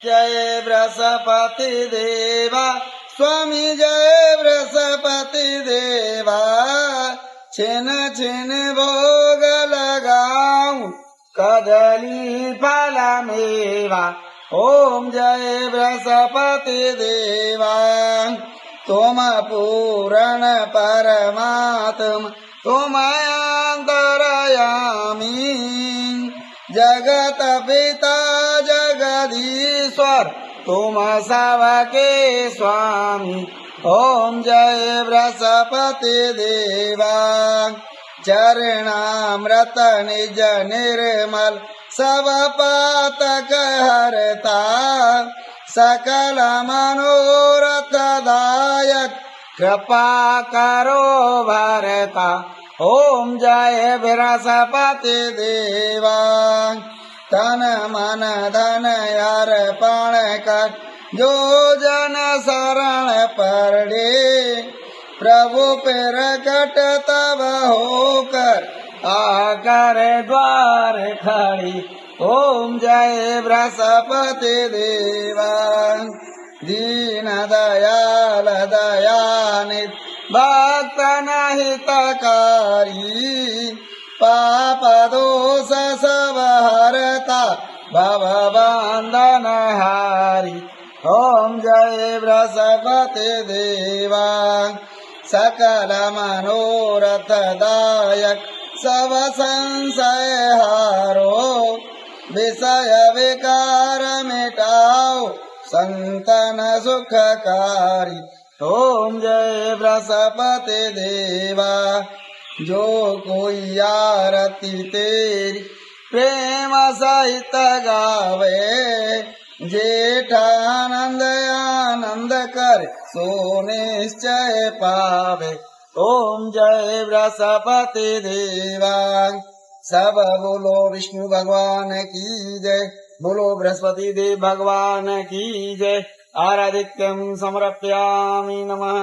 जय बृहस्पति देवा स्वामी जय बृहस्पति देवा छिन छिन भोग लगाऊं कदली फल मेवा। ओम जय बृहस्पति देवा तुम पूर्ण परमात्मा तुम अंतरयामी जगत पिता जगदीश्वर तुम सबके स्वामी। ओम जय बृहस्पति देवा चरणामृत निज निर्मल सब पातक हरता सकल मनोरथ दायक कृपा करो भरता। ओम जय बृहस्पति देवा तन मन धन अर्पण कर जो जन शरण पड़े प्रभु प्रकट तब होकर आकर द्वार खड़ी। ओम जय बृहस्पति देवा दीन दयाल दयानिधि भक्त हितकारी पाप दोष सब हरता भव बंधन हारी। ओम जय बृहस्पति देवा सकल मनोरथ दायक सब संशय हारो विषय विकार मिटाओ संतन सुखकारी। ओम जय बृहस्पति देवा जो कोई आरती तेरी प्रेम सहित गावे जेठानंद आनंद कर सो निश्चय पावे। ओम जय बृहस्पति देवा सब बोलो विष्णु भगवान की जय बोलो बृहस्पति देव भगवान की जय। आराधित्यं समर्पयामि नमः।